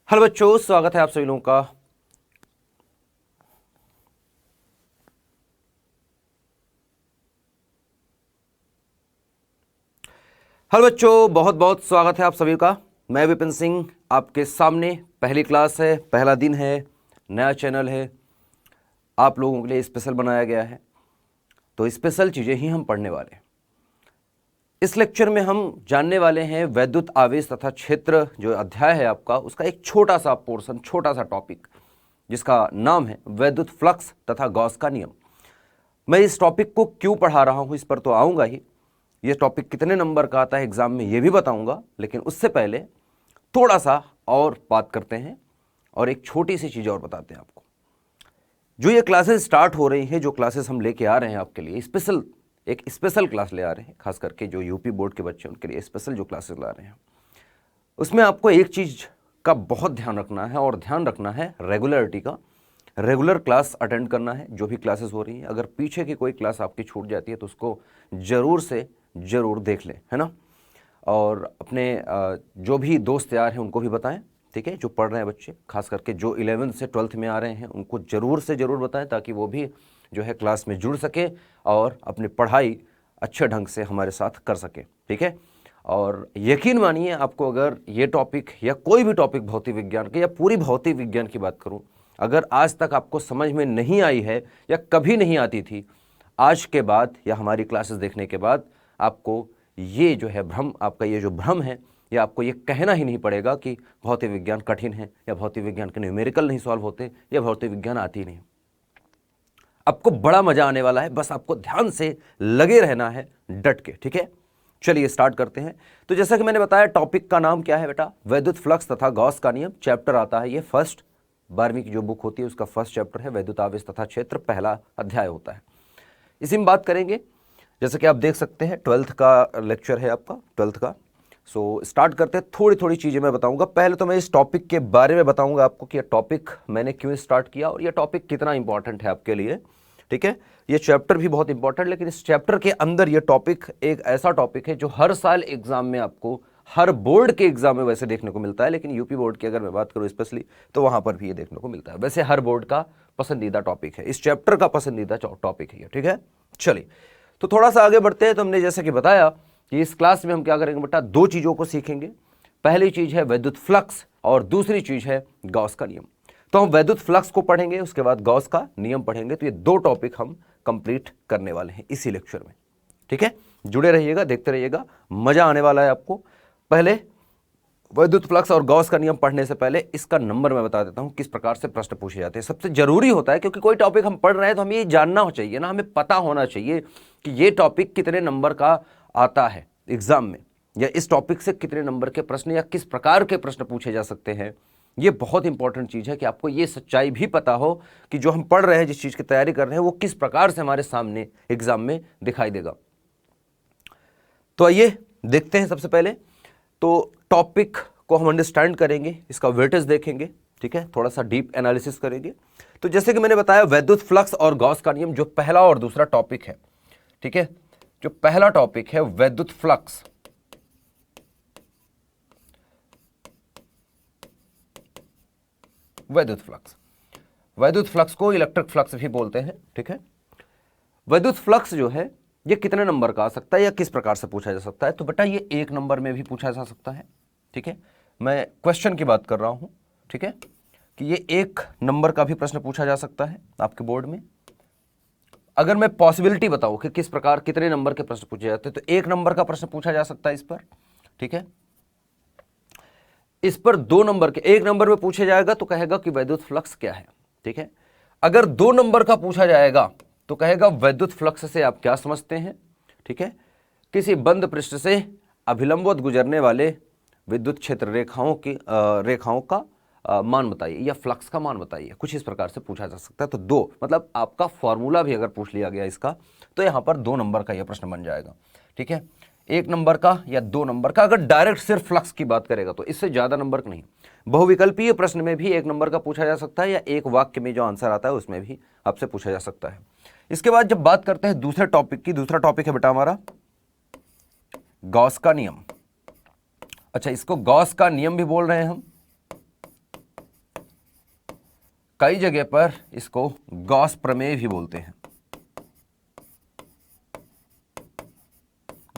Hello बच्चों, स्वागत है आप सभी लोगों का। हेलो बच्चों, बहुत बहुत स्वागत है आप सभी का। मैं विपिन सिंह आपके सामने। पहली क्लास है, पहला दिन है, नया चैनल है, आप लोगों के लिए स्पेशल बनाया गया है, तो स्पेशल चीज़ें ही हम पढ़ने वाले हैं। इस लेक्चर में हम जानने वाले हैं वैद्युत आवेश तथा क्षेत्र जो अध्याय है आपका, उसका एक छोटा सा पोर्शन, छोटा सा टॉपिक, जिसका नाम है वैद्युत फ्लक्स तथा गॉस का नियम। मैं इस टॉपिक को क्यों पढ़ा रहा हूं इस पर तो आऊंगा ही। ये टॉपिक कितने नंबर का आता है एग्जाम में ये भी बताऊंगा, लेकिन उससे पहले थोड़ा सा और बात करते हैं और एक छोटी सी चीज़ और बताते हैं आपको। जो ये क्लासेस स्टार्ट हो रही हैं, जो क्लासेस हम लेके आ रहे हैं आपके लिए स्पेशल, एक स्पेशल क्लास ले आ रहे हैं, खास करके जो यूपी बोर्ड के बच्चे उनके लिए स्पेशल जो क्लासेस ला रहे हैं, उसमें आपको एक चीज़ का बहुत ध्यान रखना है, और ध्यान रखना है रेगुलरिटी का। रेगुलर क्लास अटेंड करना है जो भी क्लासेस हो रही हैं। अगर पीछे की कोई क्लास आपकी छूट जाती है तो उसको ज़रूर से ज़रूर देख लें, है ना। और अपने जो भी दोस्त यार हैं उनको भी बताएं, ठीक है। जो पढ़ रहे हैं बच्चे, खास करके जो 11th से 12th में आ रहे हैं, उनको ज़रूर से ज़रूर बताएं, ताकि वो भी जो है क्लास में जुड़ सके और अपनी पढ़ाई अच्छे ढंग से हमारे साथ कर सके, ठीक है। और यकीन मानिए, आपको अगर ये टॉपिक या कोई भी टॉपिक भौतिक विज्ञान के या पूरी भौतिक विज्ञान की बात करूं, अगर आज तक आपको समझ में नहीं आई है या कभी नहीं आती थी, आज के बाद या हमारी क्लासेस देखने के बाद आपको ये जो है भ्रम, आपका ये जो भ्रम है, या आपको ये कहना ही नहीं पड़ेगा कि भौतिक विज्ञान कठिन है, या भौतिक विज्ञान के न्यूमेरिकल नहीं सॉल्व होते, या भौतिक विज्ञान आती नहीं। आपको बड़ा मजा आने वाला है, बस आपको ध्यान से लगे रहना है, डट के, ठीक है। चलिए स्टार्ट करते हैं। तो जैसा कि मैंने बताया, टॉपिक का नाम क्या है बेटा? वैद्युत फ्लक्स तथा गॉस का नियम। चैप्टर आता है ये फर्स्ट, 12वीं की जो बुक होती है उसका फर्स्ट चैप्टर है, वैद्युत आवेश तथा क्षेत्र, पहला अध्याय होता है। इसी में बात करेंगे। जैसे कि आप देख सकते हैं 12th का लेक्चर है आपका, 12th का। सो स्टार्ट करते हैं। थोड़ी थोड़ी चीज़ें मैं बताऊंगा। पहले तो मैं इस टॉपिक के बारे में बताऊंगा आपको कि यह टॉपिक मैंने क्यों स्टार्ट किया और यह टॉपिक कितना इंपॉर्टेंट है आपके लिए, ठीक है। ये चैप्टर भी बहुत इंपॉर्टेंट, लेकिन इस चैप्टर के अंदर ये टॉपिक एक ऐसा टॉपिक है जो हर साल एग्जाम में आपको, हर बोर्ड के एग्जाम में वैसे देखने को मिलता है, लेकिन यूपी बोर्ड की अगर मैं बात करूं स्पेशली, तो वहां पर भी ये देखने को मिलता है। वैसे हर बोर्ड का पसंदीदा टॉपिक है, इस चैप्टर का पसंदीदा टॉपिक है, ठीक है। चलिए, तो थोड़ा सा आगे बढ़ते हैं। तो हमने जैसे कि बताया कि इस क्लास में हम क्या करेंगे बेटा, दो चीज़ों को सीखेंगे। पहली चीज़ है वैद्युत फ्लक्स और दूसरी चीज़ है गॉस का नियम। तो हम वैद्युत फ्लक्स को पढ़ेंगे, उसके बाद गॉस का नियम पढ़ेंगे। तो ये दो टॉपिक हम कंप्लीट करने वाले हैं इसी लेक्चर में, ठीक है। जुड़े रहिएगा, देखते रहिएगा, मजा आने वाला है आपको। पहले वैद्युत फ्लक्स और गॉस का नियम पढ़ने से पहले इसका नंबर मैं बता देता हूं, किस प्रकार से प्रश्न पूछे जाते हैं। सबसे जरूरी होता है, क्योंकि कोई टॉपिक हम पढ़ रहे हैं तो हमें ये जानना चाहिए ना, हमें पता होना चाहिए कि ये टॉपिक कितने नंबर का आता है एग्जाम में, या इस टॉपिक से कितने नंबर के प्रश्न या किस प्रकार के प्रश्न पूछे जा सकते हैं। ये बहुत इंपॉर्टेंट चीज़ है कि आपको ये सच्चाई भी पता हो कि जो हम पढ़ रहे हैं, जिस चीज़ की तैयारी कर रहे हैं, वो किस प्रकार से हमारे सामने एग्जाम में दिखाई देगा। तो आइए देखते हैं। सबसे पहले तो टॉपिक को हम अंडरस्टैंड करेंगे, इसका वेटेज देखेंगे, ठीक है, थोड़ा सा डीप एनालिसिस करेंगे। तो जैसे कि मैंने बताया, वैद्युत फ्लक्स और गॉस का नियम जो पहला और दूसरा टॉपिक है, ठीक है। जो पहला टॉपिक है वैद्युत फ्लक्स, वैद्युत फ्लक्स, वैद्युत फ्लक्स को इलेक्ट्रिक फ्लक्स भी बोलते हैं, ठीक है। वैद्युत फ्लक्स जो है ये कितने नंबर का आ सकता है या किस प्रकार से पूछा जा सकता है? तो बेटा ये 1 नंबर में भी पूछा जा सकता है, ठीक है। मैं क्वेश्चन की बात कर रहा हूं, ठीक है, कि ये 1 नंबर का भी प्रश्न पूछा जा सकता है आपके बोर्ड में। अगर मैं पॉसिबिलिटी बताऊं कि किस प्रकार कितने नंबर के प्रश्न पूछे जाते हैं, तो 1 नंबर का प्रश्न पूछा जा सकता है इस पर, ठीक है। इस पर 2 नंबर के, 1 नंबर में पूछे जाएगा तो कहेगा कि वैद्युत फ्लक्स क्या है, ठीक है। अगर 2 नंबर का पूछा जाएगा तो कहेगा वैद्युत फ्लक्स से आप क्या समझते हैं, ठीक है। किसी बंद पृष्ठ से अभिलंबवत गुजरने वाले विद्युत क्षेत्र रेखाओं का मान बताइए, या फ्लक्स का मान बताइए, कुछ इस प्रकार से पूछा जा सकता है। तो 2 मतलब आपका फॉर्मूला भी अगर पूछ लिया गया इसका, तो यहां पर 2 नंबर का यह प्रश्न बन जाएगा, ठीक है। 1 नंबर का या 2 नंबर का। अगर डायरेक्ट सिर्फ फ्लक्स की बात करेगा तो इससे ज्यादा नंबर का नहीं। बहुविकल्पीय प्रश्न में भी 1 नंबर का पूछा जा सकता है, या एक वाक्य में जो आंसर आता है उसमें भी आपसे पूछा जा सकता है। इसके बाद जब बात करते हैं दूसरे टॉपिक की, दूसरा टॉपिक है बेटा हमारा गॉस का नियम। अच्छा, इसको गॉस का नियम भी बोल रहे हैं हम, कई जगह पर इसको गॉस प्रमेय भी बोलते हैं।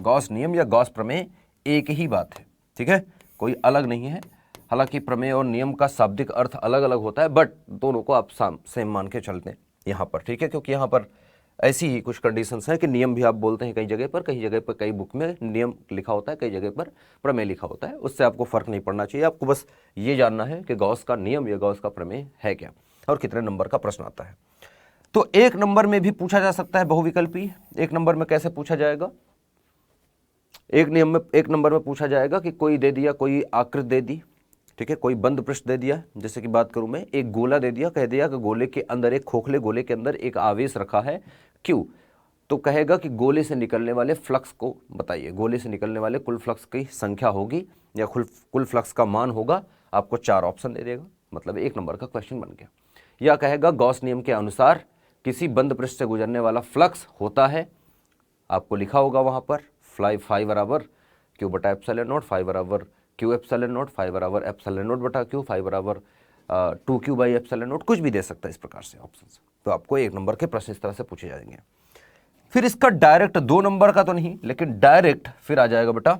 गॉस नियम या गॉस प्रमेय एक ही बात है, ठीक है, कोई अलग नहीं है। हालांकि प्रमेय और नियम का शाब्दिक अर्थ अलग अलग होता है, बट दोनों को आप सेम मान के चलते हैं यहाँ पर, ठीक है, क्योंकि यहाँ पर ऐसी ही कुछ कंडीशंस हैं कि नियम भी आप बोलते हैं कई जगह पर कई बुक में नियम लिखा होता है, कई जगह पर प्रमेय लिखा होता है। उससे आपको फर्क नहीं पड़ना चाहिए, आपको बस ये जानना है कि गॉस का नियम या गॉस का प्रमेय है क्या और कितने नंबर का प्रश्न आता है। तो 1 नंबर में भी पूछा जा सकता है बहुविकल्पी। 1 नंबर में कैसे पूछा जाएगा? 1 नंबर में पूछा जाएगा कि कोई दे दिया, कोई आकृति दे दी, ठीक है, कोई बंद पृष्ठ दे दिया। जैसे कि बात करूं मैं, एक गोला दे दिया, कह दिया कि गोले के अंदर, एक खोखले गोले के अंदर एक आवेश रखा है Q, तो कहेगा कि गोले से निकलने वाले फ्लक्स को बताइए। गोले से निकलने वाले कुल फ्लक्स की संख्या होगी या कुल फ्लक्स का मान होगा। आपको 4 ऑप्शन दे देगा, मतलब 1 नंबर का क्वेश्चन बन गया। या कहेगा गॉस नियम के अनुसार किसी बंद पृष्ठ से गुजरने वाला फ्लक्स होता है, आपको लिखा होगा वहां पर फाई बराबर Q बटा एप्सिलॉन नॉट, फाई बराबर Q एप्सिलॉन नॉट, फाई बराबर एप्सिलॉन नॉट बटा Q, फाई बराबर 2Q बाई एप्सिलॉन नॉट, कुछ भी दे सकता है इस प्रकार से ऑप्शन। तो आपको 1 नंबर के प्रश्न इस तरह से पूछे जाएंगे। फिर इसका डायरेक्ट 2 नंबर का तो नहीं, लेकिन डायरेक्ट फिर आ जाएगा बेटा,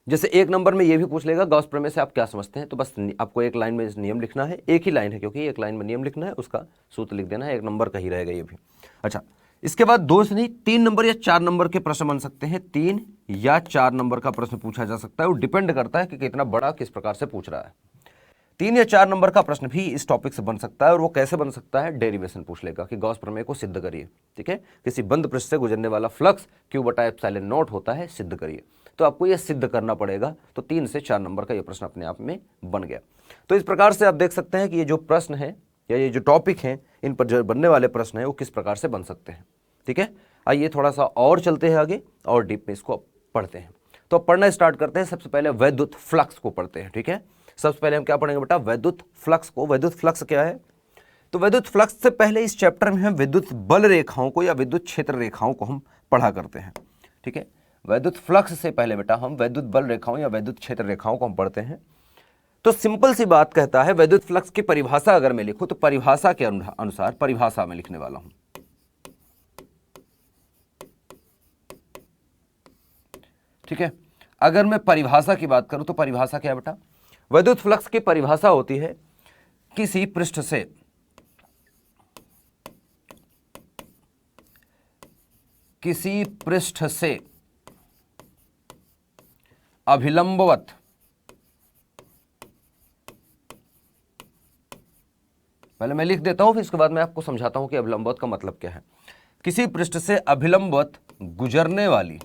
जैसे 1 नंबर में ये भी पूछ लेगा गॉस प्रमेय से आप क्या समझते हैं, तो बस आपको एक लाइन में नियम लिखना है, एक ही लाइन है क्योंकि एक लाइन में नियम लिखना है, उसका सूत्र लिख देना है, 1 नंबर का ही रहेगा ये भी। अच्छा, इसके बाद 2 से नहीं 3 नंबर या 4 नंबर के प्रश्न बन सकते हैं। 3 या 4 नंबर का प्रश्न पूछा जा सकता है, वो डिपेंड करता है कि कितना बड़ा किस प्रकार से पूछ रहा है। 3 या 4 नंबर का प्रश्न भी इस टॉपिक से बन सकता है, और वो कैसे बन सकता है? डेरिवेशन पूछ लेगा कि गॉस प्रमेय को सिद्ध करिए, ठीक है, किसी बंद पृष्ठ से गुजरने वाला फ्लक्स Q बटा एप्सिलॉन नॉट होता है, सिद्ध करिए। तो आपको यह सिद्ध करना पड़ेगा। तो 3 से 4 नंबर का यह प्रश्न अपने आप में बन गया। तो इस प्रकार से आप देख सकते हैं कि ये जो प्रश्न है या ये जो टॉपिक है, इन पर जो बनने वाले प्रश्न है वो किस प्रकार से बन सकते हैं, ठीक है। आइए थोड़ा सा और चलते हैं आगे और डीप में इसको पढ़ते हैं। तो पढ़ना स्टार्ट करते हैं। सबसे पहले वैद्युत फ्लक्स को पढ़ते हैं, ठीक है। सबसे पहले हम क्या पढ़ेंगे बेटा? वैद्युत फ्लक्स को। वैद्युत फ्लक्स क्या है? तो वैद्युत फ्लक्स से पहले इस चैप्टर में हम विद्युत बल रेखाओं को या विद्युत क्षेत्र रेखाओं को हम पढ़ा करते हैं, ठीक है। वैद्युत फ्लक्स से पहले बेटा हम वैद्युत बल रेखाओं या वैद्युत क्षेत्र रेखाओं को हम पढ़ते हैं। तो सिंपल सी बात कहता है, वैद्युत फ्लक्स की परिभाषा अगर मैं लिखूं तो परिभाषा के अनुसार, परिभाषा में लिखने वाला हूं, ठीक है। अगर मैं परिभाषा की बात करूं तो परिभाषा क्या है बेटा? वैद्युत फ्लक्स की परिभाषा होती है किसी पृष्ठ से अभिलंबवत पहले मैं लिख देता हूं, फिर इसके बाद मैं आपको समझाता हूं कि अभिलंबवत का मतलब क्या है। किसी पृष्ठ से अभिलंबवत गुजरने वाली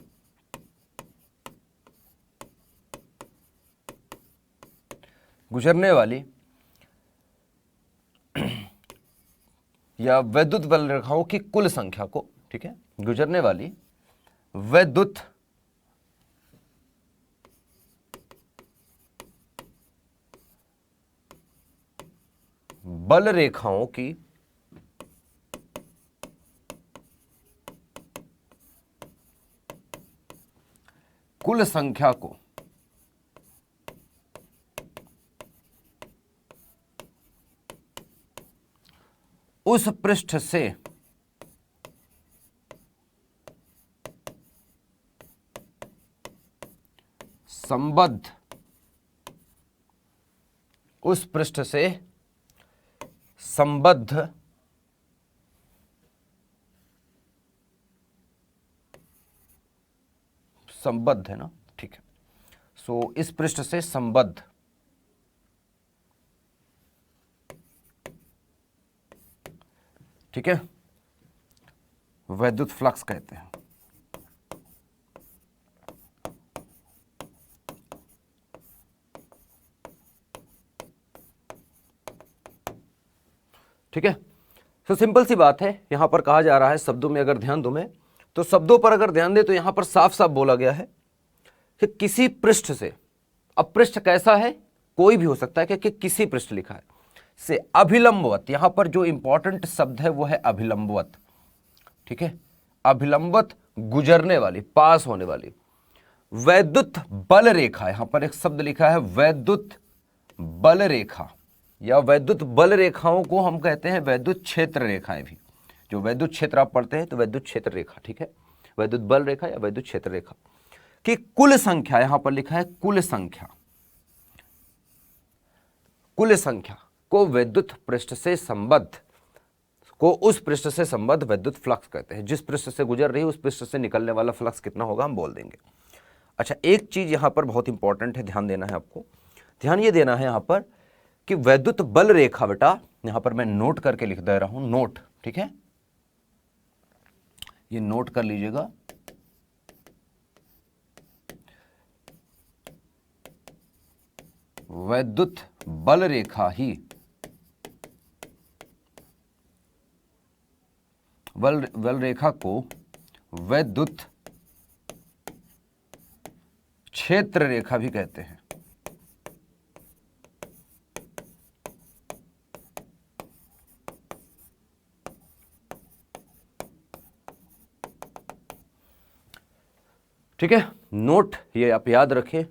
या वैद्युत बल रेखाओं की कुल संख्या को, ठीक है, गुजरने वाली वैद्युत बल रेखाओं की कुल संख्या को उस पृष्ठ से संबद्ध, उस पृष्ठ से संबद्ध संबद्ध है ना, ठीक है। सो इस पृष्ठ से संबद्ध ठीक है, वैद्युत फ्लक्स कहते हैं। ठीक है, तो सिंपल सी बात है। यहां पर कहा जा रहा है, शब्दों में अगर ध्यान दूं मैं, तो शब्दों पर अगर ध्यान दे तो यहां पर साफ साफ बोला गया है कि किसी पृष्ठ से, अब पृष्ठ कैसा है? कोई भी हो सकता है, कि किसी पृष्ठ लिखा है, से अभिलंबवत, यहां पर जो इंपॉर्टेंट शब्द है वो है अभिलंबवत, ठीक है, अभिलंबवत गुजरने वाली, पास होने वाली वैद्युत बल रेखा। यहां पर एक शब्द लिखा है वैद्युत बल रेखा, या वैद्युत बल रेखाओं को हम कहते हैं वैद्युत क्षेत्र रेखाएं भी। जो वैद्युत क्षेत्र आप पढ़ते हैं तो वैद्युत क्षेत्र रेखा, ठीक है, वैद्युत बल रेखा या वैद्युत क्षेत्र रेखा की कुल संख्या, यहां पर लिखा है कुल संख्या, कुल संख्या को वैद्युत पृष्ठ से संबद्ध, को उस पृष्ठ से संबद्ध वैद्युत फ्लक्स कहते हैं। जिस पृष्ठ से गुजर रही है उस पृष्ठ से निकलने वाला फ्लक्स कितना होगा हम बोल देंगे। अच्छा, एक चीज यहां पर बहुत इंपॉर्टेंट है, ध्यान देना है आपको, ध्यान ये देना है यहां पर कि वैद्युत बल रेखा, बेटा यहां पर मैं नोट करके लिख दे रहा हूं, नोट, ठीक है, ये नोट कर लीजिएगा। वैद्युत बल रेखा ही बल रेखा को वैद्युत क्षेत्र रेखा भी कहते हैं। ठीक है, नोट ये आप याद रखें,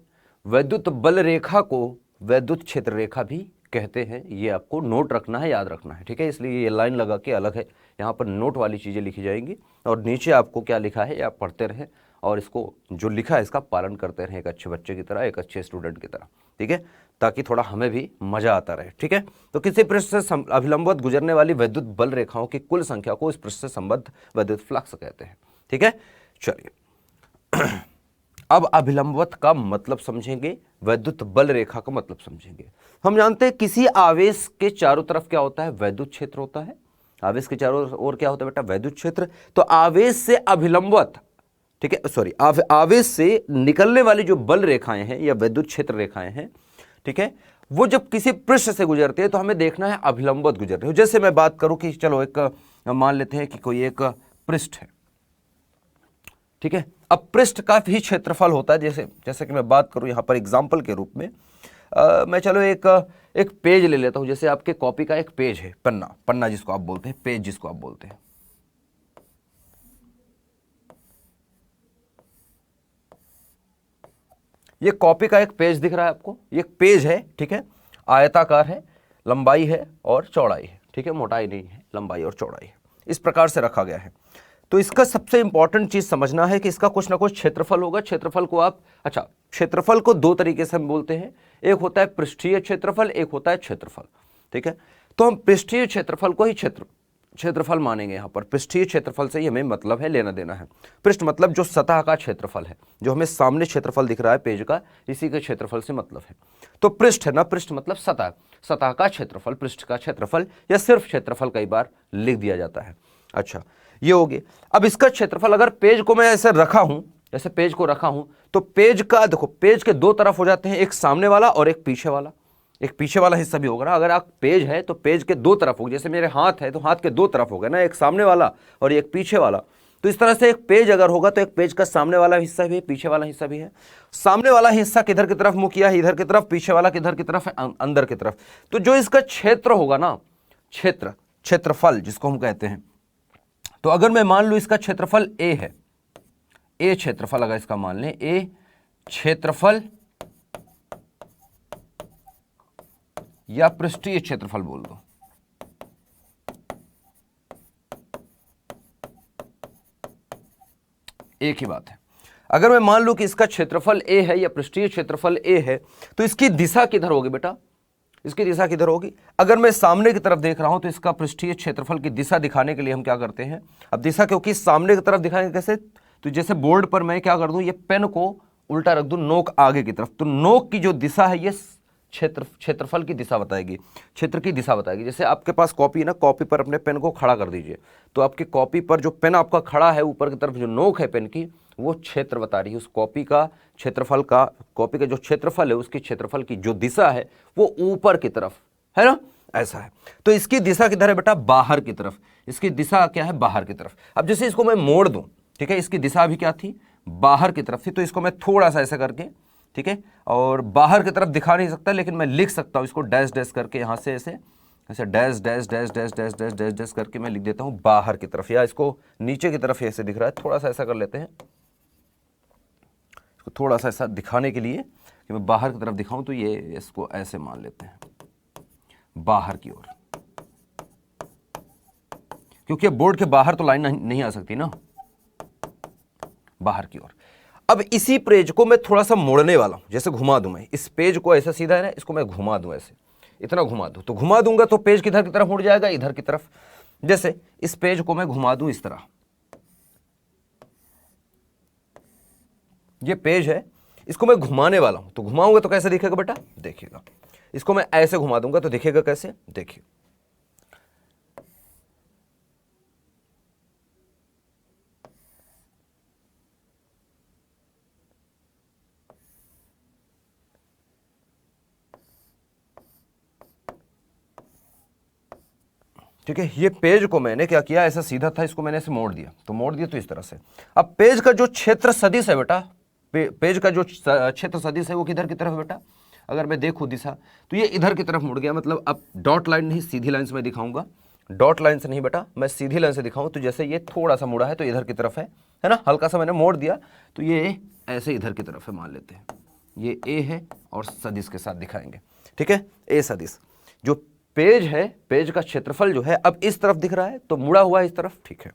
वैद्युत बल रेखा को वैद्युत क्षेत्र रेखा भी कहते हैं। ये आपको नोट रखना है, याद रखना है, ठीक है। इसलिए ये लाइन लगा के अलग है, यहाँ पर नोट वाली चीज़ें लिखी जाएंगी और नीचे आपको क्या लिखा है आप पढ़ते रहें और इसको जो लिखा है इसका पालन करते रहें एक अच्छे बच्चे की तरह, एक अच्छे स्टूडेंट की तरह, ठीक है, ताकि थोड़ा हमें भी मजा आता रहे, ठीक है। तो किसी पृष्ठ से अभिलंबवत गुजरने वाली वैद्युत बल रेखाओं की कुल संख्या को इस पृष्ठ से संबद्ध वैद्युत फ्लक्स कहते हैं, ठीक है। चलिए अब अभिलंबवत का मतलब समझेंगे, वैद्युत बल रेखा का मतलब समझेंगे। हम जानते हैं किसी आवेश के चारों तरफ क्या होता है, वैद्युत क्षेत्र होता है। आवेश के चारों ओर क्या होता है बेटा, वैद्युत क्षेत्र। तो आवेश से अभिलंबवत, ठीक है, सॉरी, आवेश से निकलने वाली जो बल रेखाएं हैं या वैद्युत क्षेत्र रेखाएं हैं, ठीक है, वो जब किसी पृष्ठ से गुजरते हैं तो हमें देखना है अभिलंबवत गुजर रहे हो। जैसे मैं बात करूं कि चलो एक मान लेते हैं कि कोई एक पृष्ठ है, ठीक है। अब पृष्ठ का भी क्षेत्रफल होता है, जैसे कि मैं बात करूं यहां पर एग्जांपल के रूप में, मैं चलो एक पेज ले लेता हूं। जैसे आपके कॉपी का एक पेज है, पन्ना जिसको आप बोलते हैं, पेज जिसको आप बोलते हैं। ये कॉपी का एक पेज दिख रहा है आपको, ये एक पेज है, ठीक है, आयताकार है, लंबाई है और चौड़ाई है, ठीक है, मोटाई नहीं है, लंबाई और चौड़ाई है, इस प्रकार से रखा गया है। तो इसका सबसे इंपॉर्टेंट चीज समझना है कि इसका कुछ ना कुछ क्षेत्रफल होगा। क्षेत्रफल को आप, अच्छा, क्षेत्रफल को दो तरीके से हम बोलते हैं, एक होता है पृष्ठीय क्षेत्रफल, एक होता है क्षेत्रफल, ठीक है। तो हम पृष्ठीय क्षेत्रफल को ही क्षेत्रफल मानेंगे। यहाँ पर पृष्ठीय क्षेत्रफल से ही हमें मतलब है, लेना देना है। पृष्ठ मतलब जो सतह का क्षेत्रफल है, जो हमें सामने क्षेत्रफल दिख रहा है पेज का, इसी के क्षेत्रफल से मतलब है। तो पृष्ठ है ना, पृष्ठ मतलब सतह, सतह का क्षेत्रफल, पृष्ठ का क्षेत्रफल या सिर्फ क्षेत्रफल कई बार लिख दिया जाता है। अच्छा, ये हो गया। अब इसका क्षेत्रफल, अगर पेज को मैं ऐसे रखा हूं, जैसे पेज को रखा हूं, तो पेज का देखो, पेज के दो तरफ हो जाते हैं, एक सामने वाला और एक पीछे वाला। एक पीछे वाला हिस्सा भी होगा ना, अगर आप पेज है तो पेज के दो तरफ होगा। जैसे मेरे हाथ है तो हाथ के दो तरफ हो गए ना, एक सामने वाला और एक पीछे वाला। तो इस तरह से एक पेज अगर होगा तो एक पेज का सामने वाला हिस्सा भी है, पीछे वाला हिस्सा भी है। सामने वाला हिस्सा किधर की तरफ मुंह किया है, इधर की तरफ, पीछे वाला किधर की तरफ है, अंदर की तरफ। तो जो इसका क्षेत्र होगा ना, क्षेत्रफल जिसको हम कहते हैं, तो अगर मैं मान लूं इसका क्षेत्रफल ए है, ए क्षेत्रफल अगर इसका मान लें, ए क्षेत्रफल या पृष्ठीय क्षेत्रफल बोल दो, एक ही बात है। अगर मैं मान लूं कि इसका क्षेत्रफल ए है या पृष्ठीय क्षेत्रफल ए है, तो इसकी दिशा किधर होगी बेटा, इसकी दिशा किधर होगी। अगर मैं सामने की तरफ देख रहा हूं तो इसका पृष्ठीय क्षेत्रफल की दिशा दिखाने के लिए हम क्या करते हैं, अब दिशा क्योंकि सामने की तरफ दिखाएंगे कैसे, तो जैसे बोर्ड पर मैं क्या कर दूं, ये पेन को उल्टा रख दूं, नोक आगे की तरफ, तो नोक की जो दिशा है ये क्षेत्रफल की दिशा बताएगी, क्षेत्र की दिशा बताएगी। जैसे आपके पास कॉपी है ना, कॉपी पर अपने पेन को खड़ा कर दीजिए, तो आपकी कॉपी पर जो पेन आपका खड़ा है ऊपर की तरफ, जो नोक है पेन की, वो क्षेत्र बता रही है उस कॉपी का क्षेत्रफल का, कॉपी का जो क्षेत्रफल है उसकी क्षेत्रफल की जो दिशा है वो ऊपर की तरफ है ना, ऐसा है। तो इसकी दिशा किधर है बेटा, बाहर की तरफ। इसकी दिशा क्या है, बाहर की तरफ। अब जैसे इसको मैं मोड़ दूं, ठीक है, इसकी दिशा भी क्या थी, बाहर की तरफ थी, तो इसको मैं थोड़ा सा ऐसा करके, ठीक है, और बाहर की तरफ दिखा नहीं सकता, लेकिन मैं लिख सकता हूं इसको डैश डैश करके, यहां से ऐसे ऐसे dash dash dash dash dash dash dash dash करके मैं लिख देता हूं बाहर की तरफ, या इसको नीचे की तरफ ऐसे दिख रहा है, थोड़ा सा ऐसा कर लेते हैं, इसको थोड़ा सा ऐसा दिखाने के लिए कि मैं बाहर की तरफ दिखाऊं, तो ये इसको ऐसे मान लेते हैं बाहर की ओर, क्योंकि बोर्ड के बाहर तो लाइन नहीं आ सकती ना, बाहर की ओर। अब इसी पेज को मैं थोड़ा सा मोड़ने वाला हूं, जैसे घुमा दूं मैं इस पेज को, ऐसा सीधा है ना, इसको मैं घुमा दूं ऐसे, इतना घुमा दूं, तो घुमा दूंगा तो पेज किधर की तरफ मुड़ जाएगा, इधर की तरफ। जैसे इस पेज को मैं घुमा दूं इस तरह, ये पेज है, इसको मैं घुमाने वाला हूं, तो घुमाऊंगा तो कैसे दिखेगा बेटा, देखिएगा, इसको मैं ऐसे घुमा दूंगा तो दिखेगा कैसे, देखिए, ठीक है। ये पेज को मैंने क्या किया, ऐसा सीधा था, इसको मैंने ऐसे मोड़ दिया, तो मोड़ दिया तो इस तरह से। अब पेज का जो क्षेत्र सदिश है बेटा, पेज का जो क्षेत्र सदिश है वो किधर की तरफ है बेटा, अगर मैं देखूं दिशा, तो ये इधर की तरफ मुड़ गया। मतलब अब डॉट लाइन नहीं, सीधी लाइन से मैं दिखाऊंगा, डॉट लाइन से नहीं बेटा, मैं सीधी लाइन से दिखाऊं, तो जैसे ये थोड़ा सा मुड़ा है तो इधर की तरफ है ना, हल्का सा मैंने मोड़ दिया, तो ये ऐसे इधर की तरफ है, मान लेते हैं ये ए है और सदिश के साथ दिखाएंगे, ठीक है, ए सदिश। जो पेज है, पेज का क्षेत्रफल जो है अब इस तरफ दिख रहा है, तो मुड़ा हुआ है इस तरफ, ठीक है।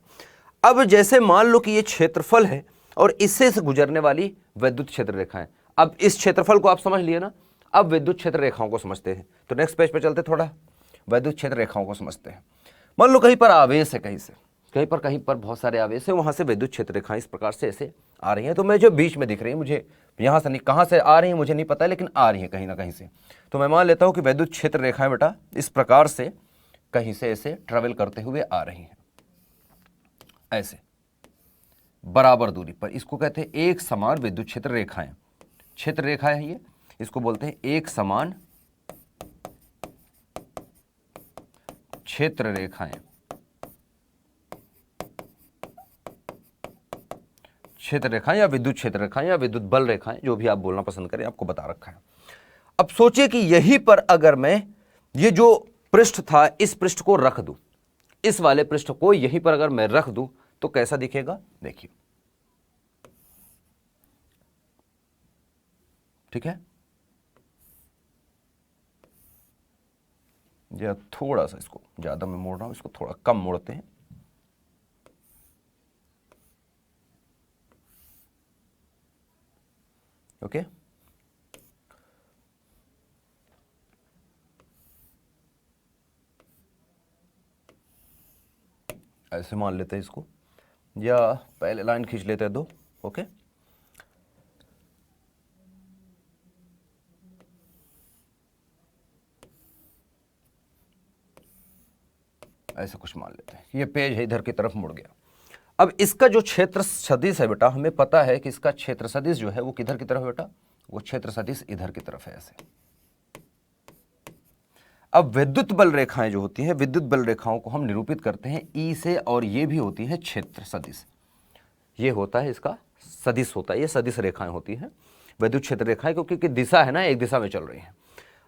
अब जैसे मान लो कि ये क्षेत्रफल है और इससे से गुजरने वाली विद्युत क्षेत्र रेखाएं, अब इस क्षेत्रफल को आप समझ लिए ना, अब विद्युत क्षेत्र रेखाओं को समझते हैं। तो नेक्स्ट पेज पे चलते, थोड़ा विद्युत क्षेत्र रेखाओं को समझते हैं। मान लो कहीं पर आवेश है, कहीं पर बहुत सारे आवेश है, वहां से विद्युत क्षेत्र रेखाएं इस प्रकार से ऐसे आ रही हैं। तो मैं जो बीच में दिख रही है, मुझे यहाँ से नहीं, कहाँ से आ रही है मुझे नहीं पता, लेकिन आ रही है कहीं ना कहीं से, तो मैं मान लेता हूँ कि विद्युत क्षेत्र रेखाएं बेटा इस प्रकार से कहीं से ऐसे ट्रेवल करते हुए आ रही हैं, ऐसे बराबर दूरी पर। इसको कहते हैं एक समान विद्युत क्षेत्र रेखाएं, क्षेत्र रेखाएं हैं ये, इसको बोलते हैं एक समान क्षेत्र रेखाएं, क्षेत्र रेखाएं या विद्युत क्षेत्र रेखाएं या विद्युत बल रेखाएं, जो भी आप बोलना पसंद करें, आपको बता रखा है। अब सोचिए कि यहीं पर अगर मैं ये जो पृष्ठ था, इस पृष्ठ को रख दूं, इस वाले पृष्ठ को यहीं पर अगर मैं रख दूं तो कैसा दिखेगा, देखिए, ठीक है। या थोड़ा सा इसको ज्यादा मैं मोड़ रहा हूं, इसको थोड़ा कम मोड़ते हैं, ओके। ऐसे मान लेते हैं इसको, या पहले लाइन खींच लेते हैं दो, ओके। ऐसा कुछ मान लेते हैं, ये पेज है, इधर की तरफ मुड़ गया। अब इसका जो क्षेत्र सदिश है बेटा, हमें पता है कि इसका क्षेत्र सदिश जो है वो किधर की तरफ है बेटा, वो क्षेत्र सदिश इधर की तरफ है, ऐसे। अब विद्युत बल रेखाएं जो होती हैं, विद्युत बल रेखाओं को हम निरूपित करते हैं ई से, और ये भी होती है क्षेत्र सदिश, ये होता है इसका सदिश होता है, ये सदिश रेखाएं होती हैं, विद्युत क्षेत्र रेखाएं, क्योंकि दिशा है ना, एक दिशा में चल रही है।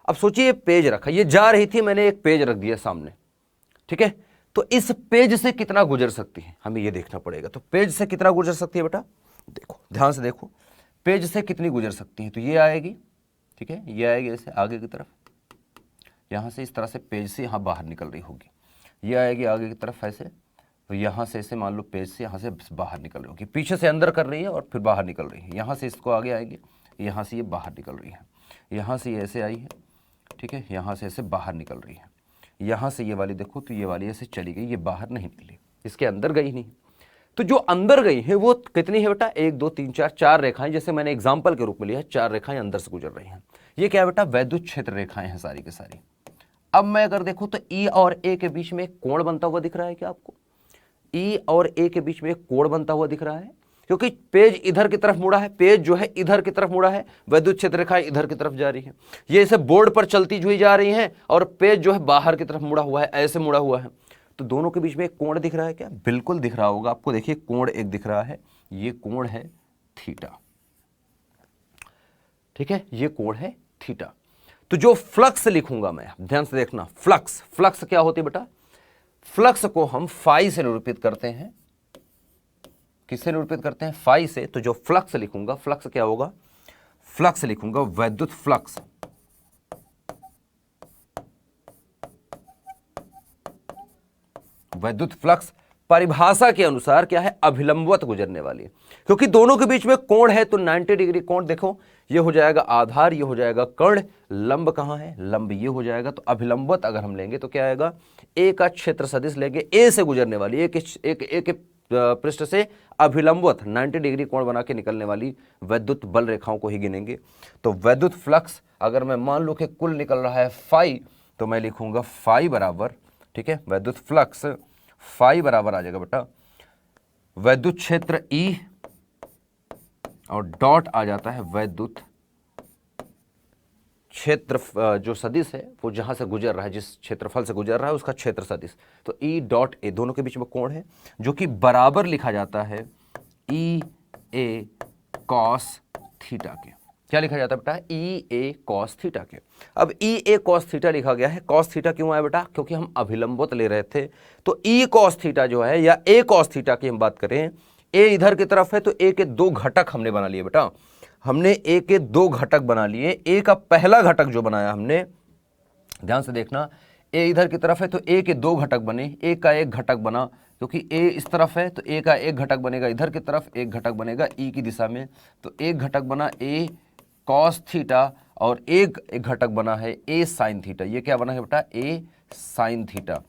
अब सोचिए पेज रखा, ये जा रही थी, मैंने एक पेज रख दिया सामने, ठीक है, तो इस पेज से कितना गुजर सकती है, हमें ये देखना पड़ेगा। तो पेज से कितना गुजर सकती है बेटा, देखो ध्यान से देखो, पेज से कितनी गुजर सकती है, तो ये आएगी, ठीक है, ये आएगी ऐसे आगे की तरफ, यहाँ से इस तरह से पेज से यहाँ बाहर निकल रही होगी, ये आएगी आगे की तरफ ऐसे, तो यहाँ से ऐसे मान लो पेज से यहाँ से बाहर निकल रही होगी, पीछे से अंदर कर रही है और फिर बाहर निकल रही है, यहाँ से इसको आगे आएगी, यहाँ से ये बाहर निकल रही है, यहाँ से ये ऐसे आई है, ठीक है, यहाँ से ऐसे बाहर निकल रही है, यहाँ से ये वाली देखो, तो ये वाली ऐसे चली गई, ये बाहर नहीं निकली, इसके अंदर गई नहीं। तो जो अंदर गई है वो कितनी है बेटा, 1 2 3 4, 4 रेखाएं, जैसे मैंने एग्जाम्पल के रूप में लिया है, 4 रेखाएं अंदर से गुजर रही हैं। ये क्या है बेटा, वैद्युत क्षेत्र रेखाएं हैं सारी की सारी। अब मैं अगर देखूं तो ई और ए के बीच में एक कोण बनता हुआ दिख रहा है क्या आपको, ई और ए के बीच में एक कोण बनता हुआ दिख रहा है, क्योंकि पेज इधर की तरफ मुड़ा है, पेज जो है इधर की तरफ मुड़ा है, विद्युत क्षेत्र रेखाएं इधर की तरफ जा रही है, ये इसे बोर्ड पर चलती हुई जा रही हैं, और पेज जो है बाहर की तरफ मुड़ा हुआ है, ऐसे मुड़ा हुआ है। तो दोनों के बीच में एक कोण दिख रहा है क्या, बिल्कुल दिख रहा होगा आपको, देखिए कोण एक दिख रहा है, ये कोण है थीटा, ठीक है, ये कोण है थीटा। तो जो फ्लक्स लिखूंगा मैं, ध्यान से देखना, फ्लक्स, फ्लक्स क्या होती है बेटा, फ्लक्स को हम फाई से निरूपित करते हैं, किससे निरूपित करते हैं, फाई से। तो जो फ्लक्स लिखूंगा, फ्लक्स क्या होगा, फ्लक्स लिखूंगा वैद्युत फ्लक्स, विद्युत फ्लक्स परिभाषा के अनुसार क्या है, अभिलंबवत गुजरने वाली है। क्योंकि दोनों के बीच में कोण है तो 90 डिग्री कोण, देखो ये हो जाएगा आधार, ये हो जाएगा कर्ण, लंब कहाँ है, लंब ये हो जाएगा। तो अभिलंबवत अगर हम लेंगे तो क्या आएगा, ए का क्षेत्र सदिश लेंगे, ए से गुजरने वाली एक पृष्ठ से अभिलंबवत 90 डिग्री कोण बना के निकलने वाली वैद्युत बल रेखाओं को ही गिनेंगे। तो वैद्युत फ्लक्स अगर मैं मान लूं कि कुल निकल रहा है फाई, तो मैं लिखूंगा फाई बराबर, ठीक है, वैद्युत फ्लक्स फाई बराबर आ जाएगा बेटा वैद्युत क्षेत्र ई और डॉट आ जाता है वैद्युत क्षेत्र जो सदिश है वो जहां से गुजर रहा है, जिस क्षेत्रफल से गुजर रहा है उसका क्षेत्र सदिश। तो ई डॉट ए, दोनों के बीच में कोण है जो कि बराबर लिखा जाता है ई ए कॉस थीटा के। क्या लिखा जाता है बेटा, ई ए कॉस थीटा के। अब ई ए कॉस थीटा लिखा गया है, कॉस थीटा क्यों आया बेटा, क्योंकि हम अभिलंबवत ले रहे थे। तो ई कॉस थीटा जो है या ए कॉस थीटा की हम बात करें, ए इधर की तरफ है तो ए के दो घटक हमने बना लिए बेटा, हमने ए के दो घटक बना लिए। ए का पहला घटक जो बनाया हमने, ध्यान से देखना, ए इधर की तरफ है तो ए के दो घटक बने, ए का एक घटक बना, क्योंकि ए इस तरफ है तो ए का एक घटक बनेगा इधर की तरफ, एक घटक बनेगा ई की दिशा में। तो एक घटक बना ए कॉस थीटा और एक घटक बना है ए साइन थीटा। ये क्या बना है बेटा, ए साइन थीटा।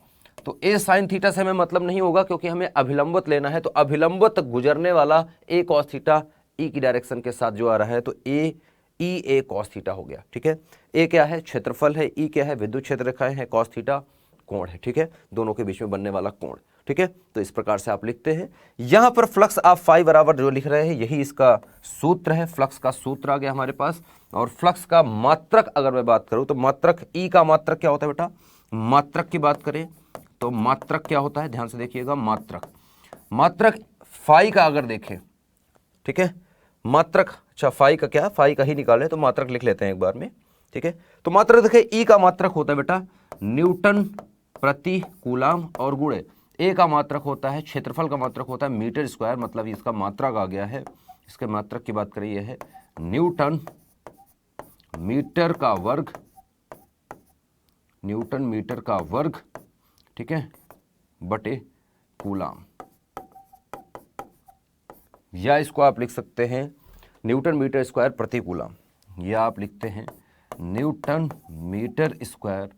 तो ए साइन थीटा से हमें मतलब नहीं होगा क्योंकि हमें अभिलंबवत लेना है। तो अभिलंबवत गुजरने वाला ए कॉस थीटा ई की डायरेक्शन के साथ जो आ रहा है तो ए ई ए कॉस थीटा हो गया, ठीक है। ए क्या है, क्षेत्रफल है, ई क्या है, विद्युत क्षेत्र रेखाएं है, कॉस थीटा कोण है, ठीक है, दोनों के बीच में बनने वाला कोण, ठीक है। तो इस प्रकार से आप लिखते हैं। यहां पर फ्लक्स आप फाई बराबर जो लिख रहे हैं यही इसका सूत्र है, फ्लक्स का सूत्र आ गया हमारे पास। और फ्लक्स का मात्रक अगर मैं बात करूं तो मात्रक, ई का मात्रक क्या होता है बेटा, मात्रक की बात करें तो मात्रक क्या होता है, ध्यान से देखिएगा, मात्रक फाई का अगर देखें, ठीक है, मात्रक, अच्छा फाई का क्या, फाई का ही निकालें तो मात्रक लिख लेते हैं एक बार में, ठीक है। तो मात्रक देखिए, ई का मात्रक होता है बेटा न्यूटन प्रति कूलाम और गुणे, ए का मात्रक होता है, क्षेत्रफल का मात्रक होता है मीटर स्क्वायर, मतलब इसका मात्रक आ गया है। इसके मात्रक की बात करें, यह है न्यूटन मीटर का वर्ग, न्यूटन मीटर का वर्ग, ठीक है, बटे कूलाम। या इसको आप लिख सकते हैं न्यूटन मीटर स्क्वायर प्रति कूलाम, या आप लिखते हैं न्यूटन मीटर स्क्वायर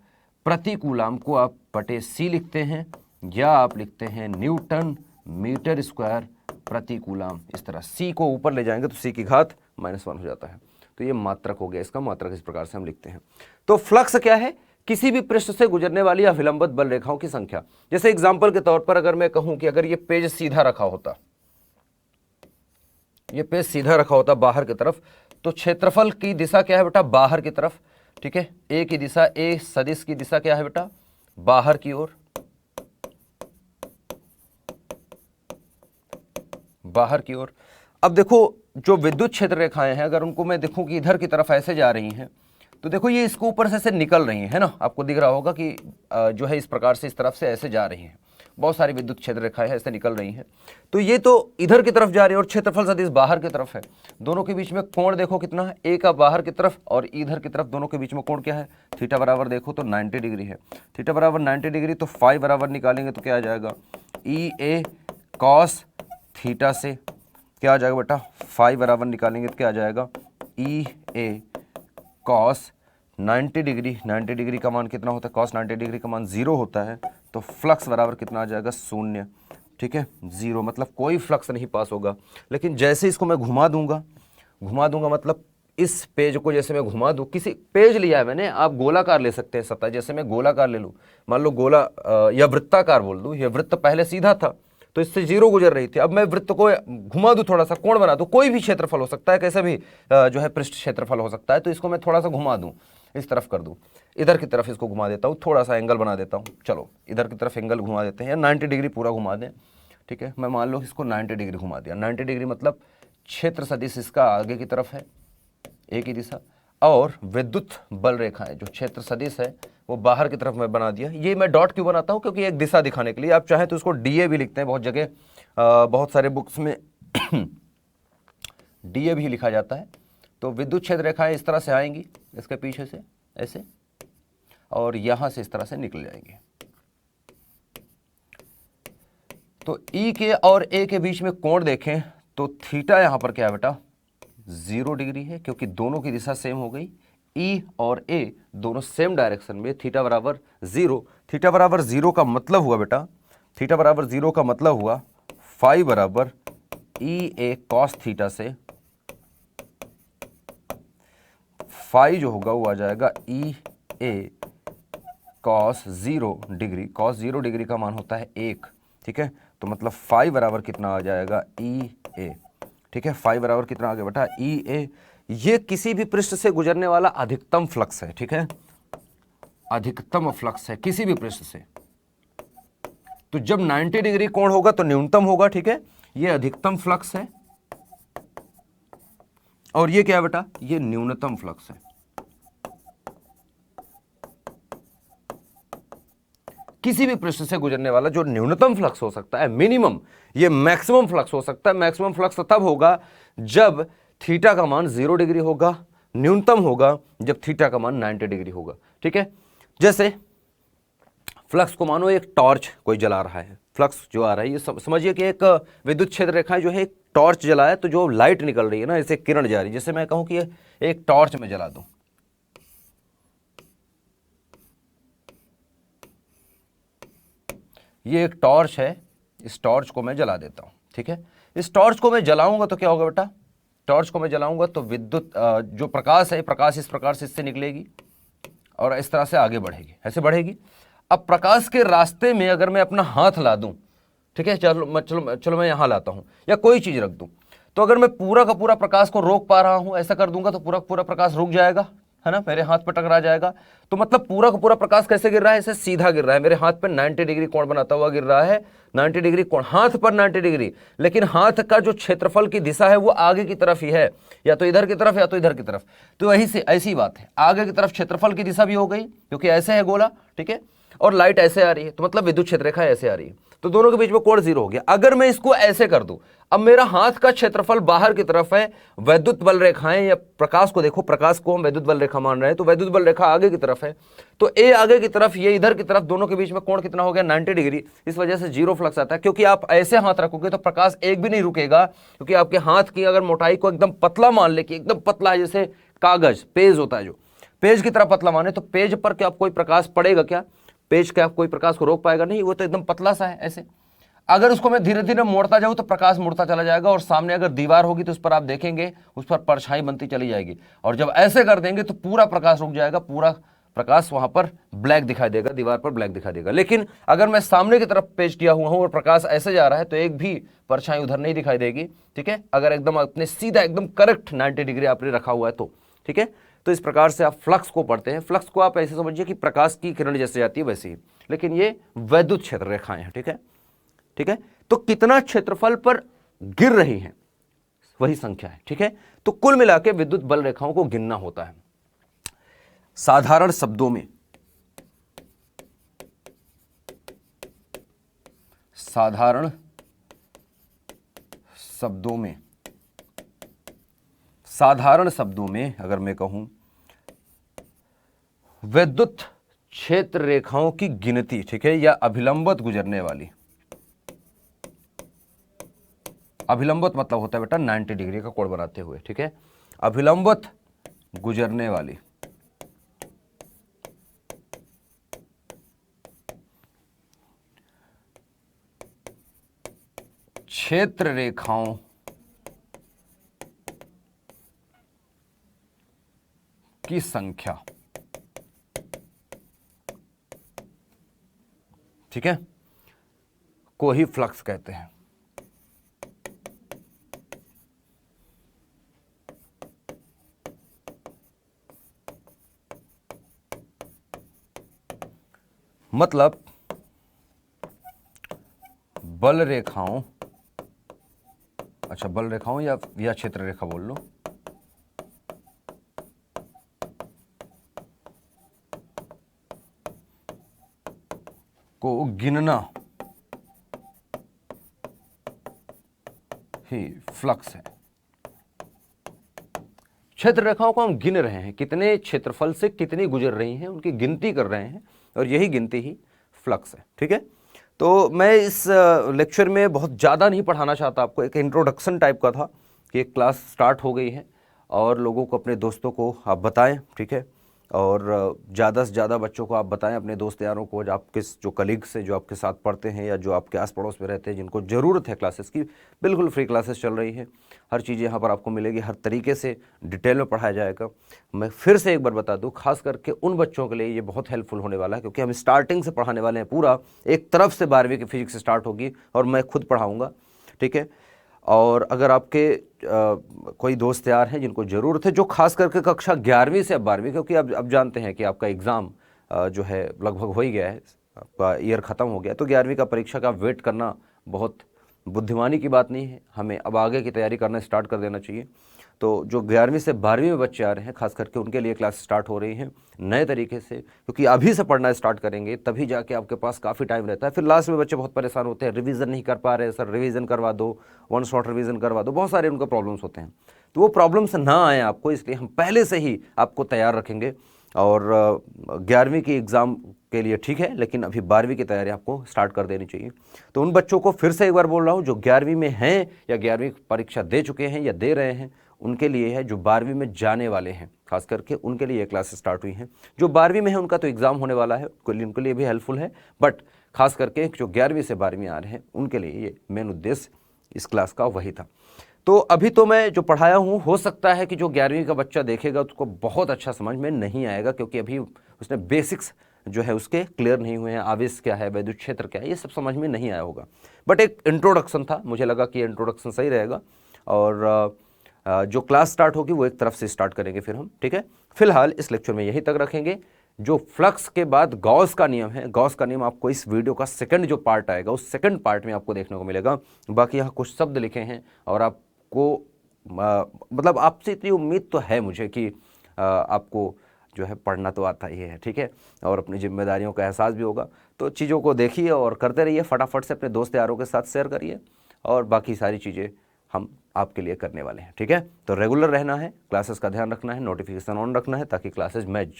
प्रति कूलाम को आप बटे सी लिखते हैं, या आप लिखते हैं न्यूटन मीटर स्क्वायर प्रति कूलाम। इस तरह सी को ऊपर ले जाएंगे तो सी की घात -1 हो जाता है। तो ये मात्रक हो गया, इसका मात्रक इस प्रकार से हम लिखते हैं। तो फ्लक्स क्या है, किसी भी पृष्ठ से गुजरने वाली अभिलंबित बल रेखाओं की संख्या। जैसे एग्जाम्पल के तौर पर अगर मैं कहूं कि अगर ये पेज सीधा रखा होता, ये पेज सीधा रखा होता बाहर की तरफ, तो क्षेत्रफल की दिशा क्या है बेटा, बाहर की तरफ, ठीक है। ए की दिशा, ए सदिश की दिशा क्या है बेटा, बाहर की ओर, बाहर की ओर। अब देखो जो विद्युत क्षेत्र रेखाएं हैं, अगर उनको मैं देखूं कि इधर की तरफ ऐसे जा रही हैं, तो देखो ये इसके ऊपर से ऐसे निकल रही है ना, आपको दिख रहा होगा कि जो है इस प्रकार से इस तरफ से ऐसे जा रही हैं, बहुत सारी विद्युत क्षेत्र रेखाएं ऐसे निकल रही हैं। तो ये तो इधर की तरफ जा रही है और क्षेत्रफल सदिश बाहर की तरफ है। दोनों के बीच में कोण देखो कितना है, ए का बाहर की तरफ और इधर की तरफ, दोनों के बीच में कोण क्या है, थीटा बराबर देखो तो 90 डिग्री है। थीटा बराबर 90 डिग्री, तो फाई बराबर निकालेंगे तो क्या आ जाएगा, ई ए कॉस थीटा से क्या आ जाएगा बेटा, फाई बराबर निकालेंगे तो क्या आ जाएगा, ई ए कॉस 90 डिग्री। 90 डिग्री का मान कितना होता है, कॉस 90 डिग्री का मान 0 होता है। तो फ्लक्स बराबर कितना आ जाएगा, 0, ठीक है, 0, मतलब कोई फ्लक्स नहीं पास होगा। लेकिन जैसे इसको मैं घुमा दूंगा मतलब इस पेज को जैसे मैं घुमा दूं, किसी पेज लिया है मैंने, आप गोलाकार ले सकते हैं सतह, जैसे मैं गोलाकार ले लूँ, मान लो गोला या वृत्ताकार बोल दूं, यह वृत्त पहले सीधा था तो इससे 0 गुजर रही थी, अब मैं वृत्त को घुमा दूं, थोड़ा सा कोण बना दूं, कोई भी क्षेत्रफल हो सकता है, कैसा भी जो है पृष्ठ क्षेत्रफल हो सकता है, तो इसको मैं थोड़ा सा घुमा दूं, इस तरफ कर दूं, इधर की तरफ इसको घुमा देता हूं, थोड़ा सा एंगल बना देता हूं, चलो इधर की तरफ एंगल घुमा देते हैं, या 90 डिग्री पूरा घुमा दें, ठीक है। मैं मान लो इसको 90 डिग्री घुमा दिया, 90 डिग्री मतलब क्षेत्र सदिश इसका आगे की तरफ है, ए की दिशा, और विद्युत बल रेखा है जो क्षेत्र सदिश है वो बाहर की तरफ मैं बना दिया। ये मैं डॉट क्यों बनाता हूँ, क्योंकि एक दिशा दिखाने के लिए। आप चाहें तो इसको डीए भी लिखते हैं, बहुत जगह बहुत सारे बुक्स में डीए भी लिखा जाता है। तो विद्युत क्षेत्र रेखाएं इस तरह से आएंगी, इसके पीछे से ऐसे, और यहाँ से इस तरह से निकल जाएंगे। तो ई के और ए के बीच में कोण देखें तो थीटा यहां पर क्या है बेटा, 0 डिग्री है, क्योंकि दोनों की दिशा सेम हो गई। ई और ए दोनों सेम डायरेक्शन में, थीटा बराबर 0। थीटा बराबर 0 का मतलब हुआ बेटा, थीटा बराबर 0 का मतलब हुआ फाई बराबर ई ए कॉस थीटा से फाई जो होगा वो आ जाएगा ई ए कॉस 0 डिग्री। कॉस 0 डिग्री का मान होता है 1, ठीक है। तो मतलब फाई बराबर कितना आ जाएगा, ई ए, ठीक है। फाई बराबर कितना आ गया बेटा, ई ए। ये किसी भी पृष्ठ से गुजरने वाला अधिकतम फ्लक्स है, ठीक है, अधिकतम फ्लक्स है किसी भी पृष्ठ से। तो जब 90 डिग्री कोण होगा तो न्यूनतम होगा, ठीक है। ये अधिकतम फ्लक्स है और ये क्या है बेटा, ये न्यूनतम फ्लक्स है। किसी भी पृष्ठ से गुजरने वाला जो न्यूनतम फ्लक्स हो सकता है, मिनिमम, ये मैक्सिमम फ्लक्स हो सकता है। मैक्सिमम फ्लक्स तब होगा जब थीटा का मान 0 डिग्री होगा, न्यूनतम होगा जब थीटा का मान 90 डिग्री होगा, ठीक है। जैसे फ्लक्स को मानो एक टॉर्च कोई जला रहा है, फ्लक्स जो आ रहा है ये समझिए कि एक विद्युत क्षेत्र रेखा जो है एक टॉर्च जलाया, तो जो लाइट निकल रही है ना, इसे किरण जा रही है। जैसे मैं कहूं कि एक टॉर्च में जला दूं, ये एक टॉर्च है, इस टॉर्च को मैं जला देता हूं, ठीक है। इस टॉर्च को मैं जलाऊंगा तो क्या होगा बेटा, टॉर्च को मैं जलाऊंगा तो विद्युत जो प्रकाश है, प्रकाश इस प्रकार से इससे निकलेगी और इस तरह से आगे बढ़ेगी, ऐसे बढ़ेगी। अब प्रकाश के रास्ते में अगर मैं अपना हाथ ला दूं, ठीक है, चलो मैं यहां लाता हूं या कोई चीज रख दूं, तो अगर मैं पूरा का पूरा प्रकाश को रोक पा रहा हूं, ऐसा कर दूंगा तो पूरा पूरा प्रकाश रुक जाएगा, है ना, मेरे हाथ पर टकरा जाएगा। तो मतलब पूरा का पूरा प्रकाश कैसे गिर रहा है, ऐसे सीधा गिर रहा है, मेरे हाथ पर 90 डिग्री कोण बनाता हुआ गिर रहा है, 90 डिग्री कोण, हाथ पर 90 डिग्री। लेकिन हाथ का जो क्षेत्रफल की दिशा है वो आगे की तरफ ही है, या तो इधर की तरफ या तो इधर की तरफ। तो वही से ऐसी बात है, आगे की तरफ क्षेत्रफल की दिशा भी हो गई क्योंकि ऐसे है गोला, ठीक है, और लाइट ऐसे आ रही है, तो मतलब विद्युत क्षेत्र रेखा ऐसे आ रही है, तो दोनों के बीच में कोण 0 हो गया। अगर मैं इसको ऐसे कर दूं, अब मेरा हाथ का क्षेत्रफल बाहर की तरफ है, वैद्युत बल रेखाएं या प्रकाश को देखो, प्रकाश को हम वैद्युत बल रेखा मान रहे हैं, तो वैद्युत बल रेखा आगे की तरफ है, तो ए आगे की तरफ, ये इधर की तरफ, दोनों के बीच में कोण कितना हो गया, 90 डिग्री। इस वजह से 0 फ्लक्स आता है, क्योंकि आप ऐसे हाथ रखोगे तो प्रकाश एक भी नहीं रुकेगा, क्योंकि आपके हाथ की अगर मोटाई को एकदम पतला मान ले कि एकदम पतला है, जैसे कागज, पेज होता है, जो पेज की तरह पतला माने, तो पेज पर क्या कोई प्रकाश पड़ेगा क्या, पेज क्या कोई प्रकाश को रोक पाएगा, नहीं, वो तो एकदम पतला सा है ऐसे। अगर उसको मैं धीरे धीरे मोड़ता जाऊं तो प्रकाश मुड़ता चला जाएगा, और सामने अगर दीवार होगी तो उस पर आप देखेंगे उस पर परछाई बनती चली जाएगी, और जब ऐसे कर देंगे तो पूरा प्रकाश रुक जाएगा, पूरा प्रकाश वहां पर ब्लैक दिखाई देगा, दीवार पर ब्लैक दिखाई देगा। लेकिन अगर मैं सामने की तरफ पेश किया हुआ हूं और प्रकाश ऐसे जा रहा है तो एक भी परछाई उधर नहीं दिखाई देगी, ठीक है, अगर एकदम अपने सीधा एकदम करेक्ट 90 डिग्री आपने रखा हुआ है तो, ठीक है। तो इस प्रकार से आप फ्लक्स को पढ़ते हैं। फ्लक्स को आप ऐसे समझिए कि प्रकाश की किरण जैसे जाती है वैसे ही, लेकिन ये वैद्युत क्षेत्र रेखाएं हैं, ठीक है, ठीक है। तो कितना क्षेत्रफल पर गिर रही हैं वही संख्या है, ठीक है। तो कुल मिला के विद्युत बल रेखाओं को गिनना होता है। साधारण शब्दों में, साधारण शब्दों में, साधारण शब्दों में अगर मैं कहूं, विद्युत क्षेत्र रेखाओं की गिनती, ठीक है, या अभिलंबत गुजरने वाली, अभिलंबत मतलब होता है बेटा 90 डिग्री का कोण बनाते हुए, ठीक है, अभिलंबत गुजरने वाली क्षेत्र रेखाओं की संख्या, ठीक है, को ही फ्लक्स कहते हैं। मतलब बल रेखाओं, अच्छा बल रेखाओं या क्षेत्र रेखा बोल लो, को गिनना ही फ्लक्स है। क्षेत्र रेखाओं को हम गिन रहे हैं, कितने क्षेत्रफल से कितनी गुजर रही हैं उनकी गिनती कर रहे हैं, और यही गिनती ही फ्लक्स है, ठीक है। तो मैं इस लेक्चर में बहुत ज़्यादा नहीं पढ़ाना चाहता आपको, एक इंट्रोडक्शन टाइप का था कि एक क्लास स्टार्ट हो गई है और लोगों को, अपने दोस्तों को आप बताएं, ठीक है। और ज़्यादा से ज़्यादा बच्चों को आप बताएं, अपने दोस्त यारों को, जो आपके जो कलीग्स से जो आपके साथ पढ़ते हैं या जो आपके आस पड़ोस में रहते हैं, जिनको ज़रूरत है क्लासेस की, बिल्कुल फ्री क्लासेस चल रही है। हर चीज़ यहाँ पर आपको मिलेगी, हर तरीके से डिटेल में पढ़ाया जाएगा। मैं फिर से एक बार बता दूँ, खास करके उन बच्चों के लिए ये बहुत हेल्पफुल होने वाला है, क्योंकि हम स्टार्टिंग से पढ़ाने वाले हैं। पूरा एक तरफ से 12वीं की फिजिक्स स्टार्ट होगी और मैं खुद पढ़ाऊँगा, ठीक है। और अगर आपके कोई दोस्त यार हैं जिनको ज़रूरत है, जो खास करके कक्षा 11वीं से अब 12वीं, क्योंकि अब जानते हैं कि आपका एग्ज़ाम जो है लगभग हो ही गया है, आपका ईयर ख़त्म हो गया, तो 11वीं का परीक्षा का वेट करना बहुत बुद्धिमानी की बात नहीं है। हमें अब आगे की तैयारी करना स्टार्ट कर देना चाहिए। तो जो 11वीं से 12वीं में बच्चे आ रहे हैं, खास करके उनके लिए क्लास स्टार्ट हो रही हैं नए तरीके से, क्योंकि अभी से पढ़ना स्टार्ट करेंगे तभी जाके आपके पास काफ़ी टाइम रहता है। फिर लास्ट में बच्चे बहुत परेशान होते हैं, रिवीजन नहीं कर पा रहे, सर रिवीजन करवा दो, वन शॉट रिवीजन करवा दो, बहुत सारे उनके प्रॉब्लम्स होते हैं। तो वो प्रॉब्लम्स ना आए आपको, इसलिए हम पहले से ही आपको तैयार रखेंगे। और 11वीं की एग्ज़ाम के लिए ठीक है, लेकिन अभी 12वीं की तैयारी आपको स्टार्ट कर देनी चाहिए। तो उन बच्चों को फिर से एक बार बोल रहा हूँ, जो 11वीं में हैं या 11वीं परीक्षा दे चुके हैं या दे रहे हैं, उनके लिए है। जो 12वीं में जाने वाले हैं, खास करके उनके लिए क्लास स्टार्ट हुई हैं। जो 12वीं में है उनका तो एग्ज़ाम होने वाला है, उनके लिए भी हेल्पफुल है, बट खास करके जो 11वीं से 12वीं आ रहे हैं उनके लिए ये मेन उद्देश्य इस क्लास का वही था। तो अभी तो मैं जो पढ़ाया हूँ, हो सकता है कि जो 11वीं का बच्चा देखेगा उसको बहुत अच्छा समझ में नहीं आएगा, क्योंकि अभी उसने बेसिक्स जो है उसके क्लियर नहीं हुए हैं। आवेश क्या है, वैद्युत क्षेत्र क्या है, ये सब समझ में नहीं आया होगा। बट एक इंट्रोडक्शन था, मुझे लगा कि इंट्रोडक्शन सही रहेगा। और जो क्लास स्टार्ट होगी वो एक तरफ से स्टार्ट करेंगे फिर हम, ठीक है। फिलहाल इस लेक्चर में यहीं तक रखेंगे। जो फ्लक्स के बाद गॉस का नियम है, गॉस का नियम आपको इस वीडियो का सेकंड जो पार्ट आएगा उस सेकंड पार्ट में आपको देखने को मिलेगा। बाकी यहाँ कुछ शब्द लिखे हैं और आपको मतलब आपसे इतनी उम्मीद तो है मुझे कि आपको जो है पढ़ना तो आता ही है, ठीक है, और अपनी जिम्मेदारियों का एहसास भी होगा। तो चीज़ों को देखिए और करते रहिए, फटाफट से अपने दोस्त यारों के साथ शेयर करिए, और बाकी सारी चीज़ें हम आपके लिए करने वाले हैं, ठीक है। तो रेगुलर रहना है, क्लासेस का ध्यान रखना है, नोटिफिकेशन ऑन रखना है, ताकि क्लासेस मैं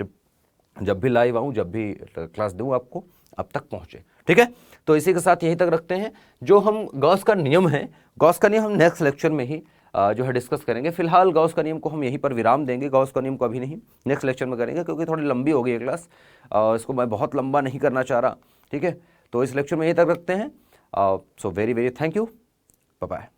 जब भी लाइव आऊँ, जब भी क्लास दूँ आपको अब तक पहुँचे, ठीक है। तो इसी के साथ यहीं तक रखते हैं। जो हम गॉस का नियम है, गॉस का नियम हम नेक्स्ट लेक्चर में ही जो है डिस्कस करेंगे। फिलहाल गॉस का नियम को हम यहीं पर विराम देंगे। गॉस का नियम को अभी नहीं, नेक्स्ट लेक्चर में करेंगे, क्योंकि थोड़ी लंबी हो गई है क्लास, इसको मैं बहुत लंबा नहीं करना चाह रहा, ठीक है। तो इस लेक्चर में यहीं तक रखते हैं। So very very thank you, bye bye.